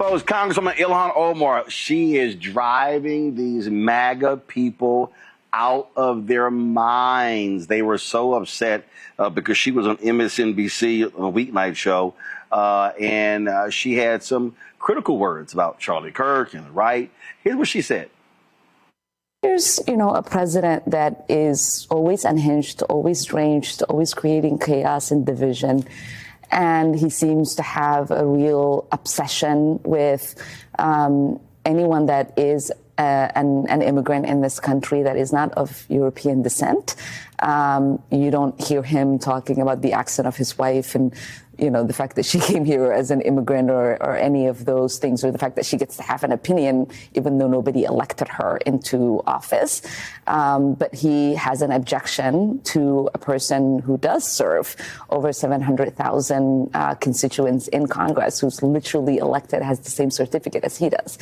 Folks, Congresswoman Ilhan Omar, she is driving these MAGA people out of their minds. They were so upset because she was on MSNBC on a weeknight show, and she had some critical words about Charlie Kirk and the right. Here's what she said. Here's, a president that is always unhinged, always strange, always creating chaos and division. And he seems to have a real obsession with anyone that is an immigrant in this country that is not of European descent. You don't hear him talking about the accent of his wife and, the fact that she came here as an immigrant or any of those things, or the fact that she gets to have an opinion even though nobody elected her into office. But he has an objection to a person who does serve over 700,000 constituents in Congress, who's literally elected, has the same certificate as he does.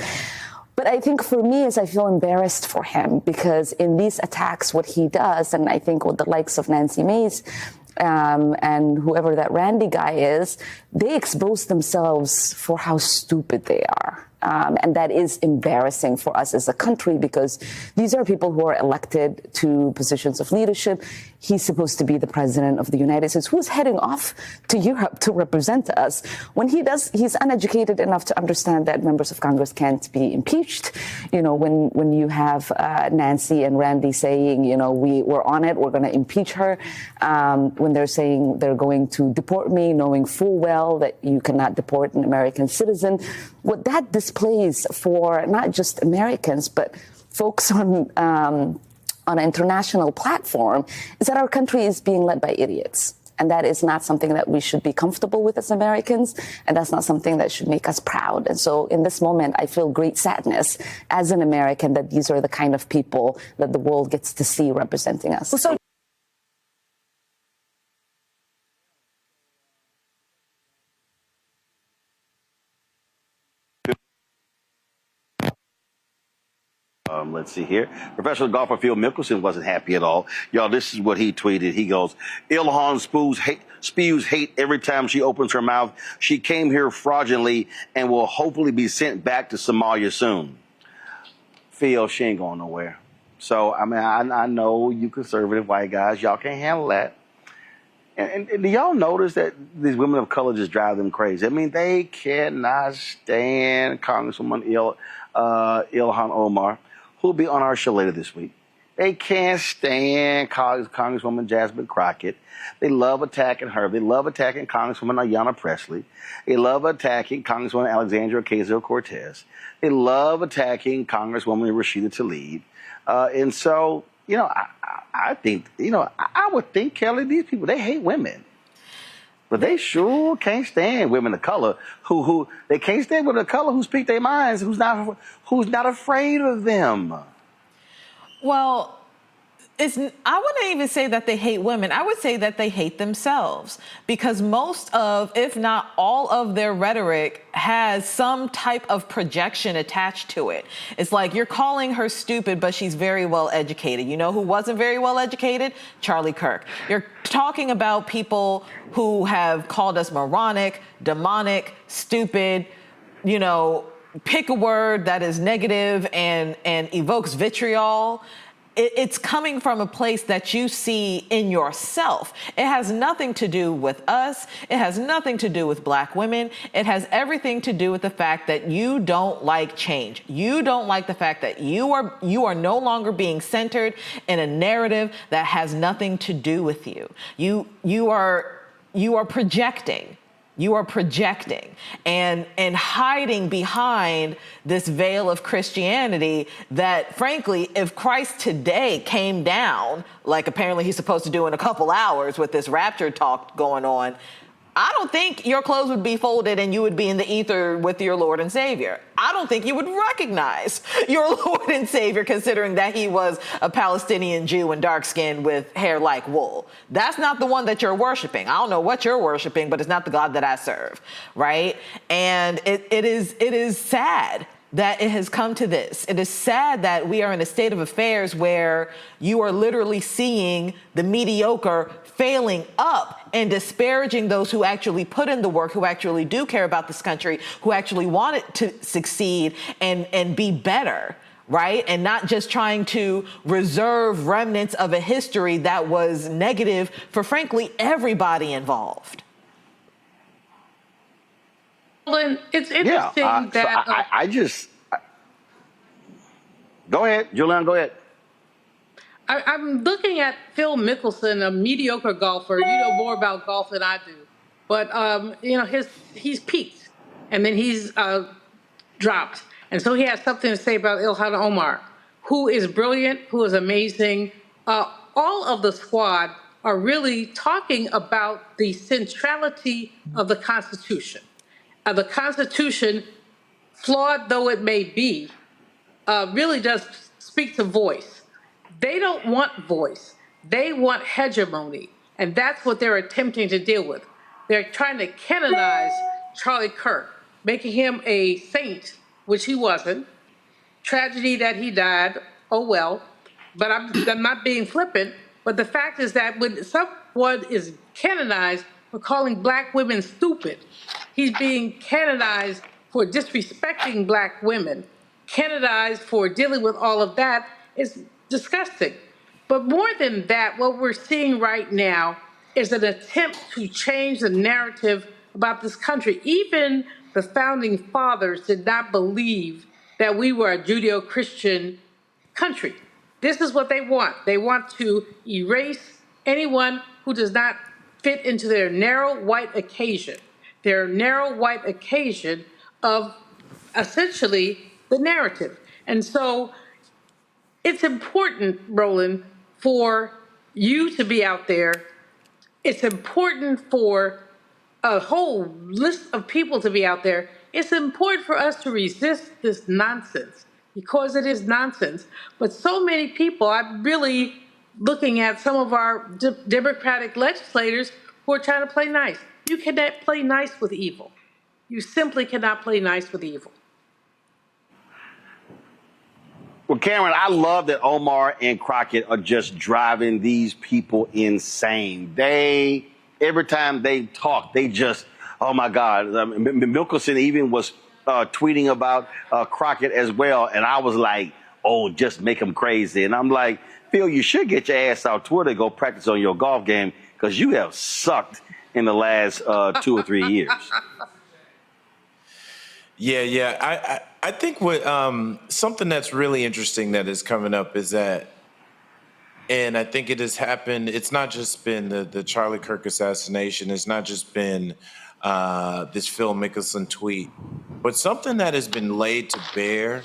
But I think for me is I feel embarrassed for him because in these attacks, what he does, and I think with the likes of Nancy Mace and whoever that Randy guy is, they expose themselves for how stupid they are. And that is embarrassing for us as a country because these are people who are elected to positions of leadership. He's supposed to be the president of the United States, who's heading off to Europe to represent us. When he does, he's uneducated enough to understand that members of Congress can't be impeached. When you have Nancy and Randy saying, we're on it, we're going to impeach her. When they're saying they're going to deport me, knowing full well that you cannot deport an American citizen. What that displays for not just Americans, but folks on an international platform is that our country is being led by idiots. And that is not something that we should be comfortable with as Americans. And that's not something that should make us proud. And so in this moment, I feel great sadness as an American that these are the kind of people that the world gets to see representing us. So Let's see here. Professional golfer Phil Mickelson wasn't happy at all. Y'all, this is what he tweeted. He goes, Ilhan spews hate every time she opens her mouth. She came here fraudulently and will hopefully be sent back to Somalia soon. Phil, she ain't going nowhere. So, I know you conservative white guys, y'all can't handle that. And do y'all notice that these women of color just drive them crazy? They cannot stand Congresswoman Ilhan Omar, who'll be on our show later this week. They can't stand Congresswoman Jasmine Crockett. They love attacking her. They love attacking Congresswoman Ayanna Pressley. They love attacking Congresswoman Alexandria Ocasio-Cortez. They love attacking Congresswoman Rashida Tlaib. And so, I think, I would think, Kelly, these people, they hate women. But they sure can't stand women of color who they can't stand women of color who speak their minds, who's not afraid of them. Well, I wouldn't even say that they hate women. I would say that they hate themselves because most of, if not all of their rhetoric has some type of projection attached to it. It's like you're calling her stupid, but she's very well educated. You know who wasn't very well educated? Charlie Kirk. You're talking about people who have called us moronic, demonic, stupid, pick a word that is negative and evokes vitriol. It's coming from a place that you see in yourself. It has nothing to do with us. It has nothing to do with black women. It has everything to do with the fact that you don't like change. You don't like the fact that you are no longer being centered in a narrative that has nothing to do with you. You are projecting. You are projecting and hiding behind this veil of Christianity that, frankly, if Christ today came down, like apparently he's supposed to do in a couple hours with this rapture talk going on, I don't think your clothes would be folded and you would be in the ether with your Lord and Savior. I don't think you would recognize your Lord and Savior considering that he was a Palestinian Jew and dark-skinned with hair like wool. That's not the one that you're worshiping. I don't know what you're worshiping, but it's not the God that I serve, right? And it is sad that it has come to this. It is sad that we are in a state of affairs where you are literally seeing the mediocre failing up and disparaging those who actually put in the work, who actually do care about this country, who actually want it to succeed and be better, right? And not just trying to reserve remnants of a history that was negative for, frankly, everybody involved. Well, it's interesting go ahead, Julian, go ahead. I'm looking at Phil Mickelson, a mediocre golfer. You know more about golf than I do, but he's peaked and then he's dropped, and so he has something to say about Ilhan Omar, who is brilliant, who is amazing. All of the squad are really talking about the centrality of the Constitution. The Constitution, flawed though it may be, really does speak to voice. They don't want voice. They want hegemony. And that's what they're attempting to deal with. They're trying to canonize Charlie Kirk, making him a saint, which he wasn't. Tragedy that he died, oh well. But I'm not being flippant. But the fact is that when someone is canonized for calling black women stupid, he's being canonized for disrespecting black women, canonized for dealing with all of that. Is disgusting. But more than that, what we're seeing right now is an attempt to change the narrative about this country. Even the founding fathers did not believe that we were a Judeo-Christian country. This is what they want. They want to erase anyone who does not fit into their narrow white occasion, of essentially the narrative. And so it's important, Roland, for you to be out there. It's important for a whole list of people to be out there. It's important for us to resist this nonsense because it is nonsense. But so many people, I'm really looking at some of our Democratic legislators who are trying to play nice. You cannot play nice with evil. You simply cannot play nice with evil. Well, Cameron, I love that Omar and Crockett are just driving these people insane. Every time they talk, they just, oh my God. Mickelson even was tweeting about Crockett as well. And I was like, oh, just make him crazy. And I'm like, Phil, you should get your ass out Twitter and go practice on your golf game because you have sucked in the last 2 or 3 years. Yeah. I think what something that's really interesting that is coming up is that, and I think it has happened, it's not just been the Charlie Kirk assassination, it's not just been this Phil Mickelson tweet, but something that has been laid to bear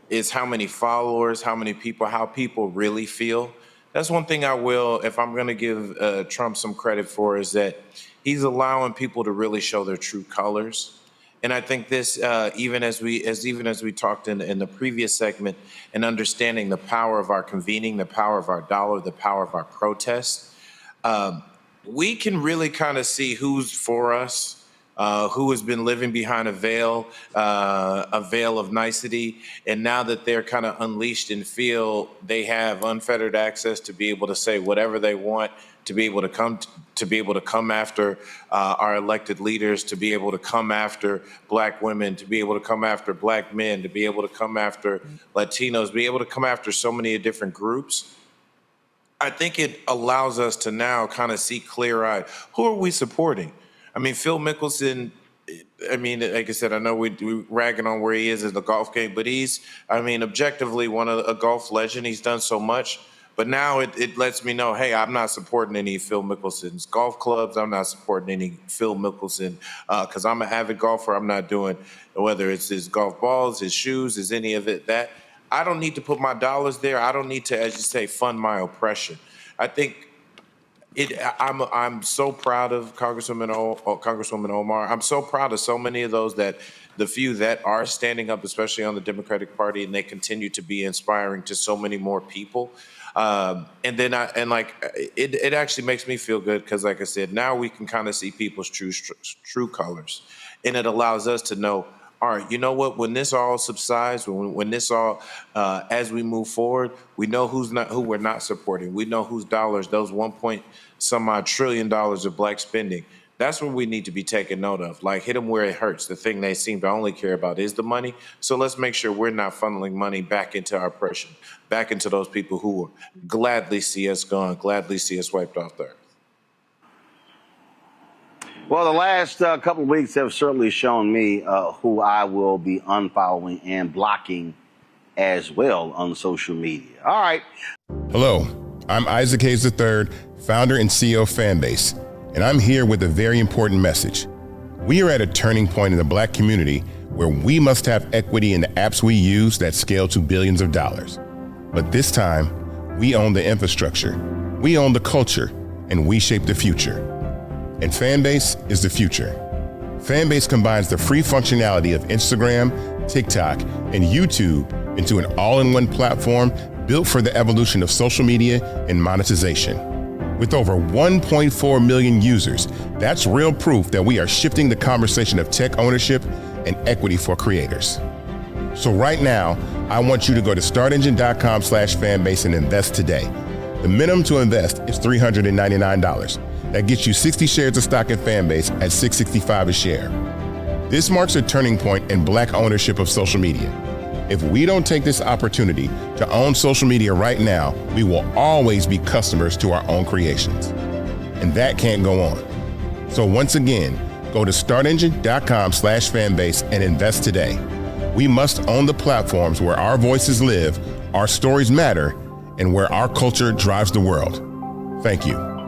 is how many followers, how people really feel. That's one thing I will, if I'm going to give Trump some credit for, is that he's allowing people to really show their true colors. And I think this, even as we talked in the previous segment, and understanding the power of our convening, the power of our dollar, the power of our protest, we can really kind of see who's for us, who has been living behind a veil of nicety, and now that they're kind of unleashed and feel they have unfettered access to be able to say whatever they want, to be able to come after our elected leaders, to be able to come after black women, to be able to come after black men, to be able to come after Latinos, be able to come after so many different groups. I think it allows us to now kind of see clear-eyed, who are we supporting? I mean, Phil Mickelson, I mean, like I said, I know we're ragging on where he is in the golf game, but he's, I mean, objectively a golf legend. He's done so much. But now it lets me know, hey, I'm not supporting any Phil Mickelson's golf clubs. I'm not supporting any Phil Mickelson because I'm an avid golfer. I'm not doing, whether it's his golf balls, his shoes, is any of it, that I don't need to put my dollars there. I don't need to, as you say, fund my oppression. I think I'm so proud of Congresswoman Omar. I'm so proud of so many of those the few that are standing up, especially on the Democratic Party, and they continue to be inspiring to so many more people. It actually makes me feel good because, like I said, now we can kind of see people's true colors, and it allows us to know, all right, you know what? When this all subsides, when this all, as we move forward, we know who we're not supporting. We know whose dollars, those 1 trillion of black spending. That's what we need to be taking note of. Like, hit them where it hurts. The thing they seem to only care about is the money. So let's make sure we're not funneling money back into our oppression, back into those people who will gladly see us gone, gladly see us wiped off the earth. Well, the last couple of weeks have certainly shown me who I will be unfollowing and blocking as well on social media. All right. Hello, I'm Isaac Hayes III, founder and CEO of Fanbase, and I'm here with a very important message. We are at a turning point in the black community where we must have equity in the apps we use that scale to billions of dollars. But this time, we own the infrastructure, we own the culture, and we shape the future. And Fanbase is the future. Fanbase combines the free functionality of Instagram, TikTok, and YouTube into an all-in-one platform built for the evolution of social media and monetization. With over 1.4 million users, that's real proof that we are shifting the conversation of tech ownership and equity for creators. So right now, I want you to go to startengine.com/fanbase and invest today. The minimum to invest is $399. That gets you 60 shares of stock in Fanbase at $665 a share. This marks a turning point in black ownership of social media. If we don't take this opportunity to own social media right now, we will always be customers to our own creations. And that can't go on. So once again, go to startengine.com/fanbase and invest today. We must own the platforms where our voices live, our stories matter, and where our culture drives the world. Thank you.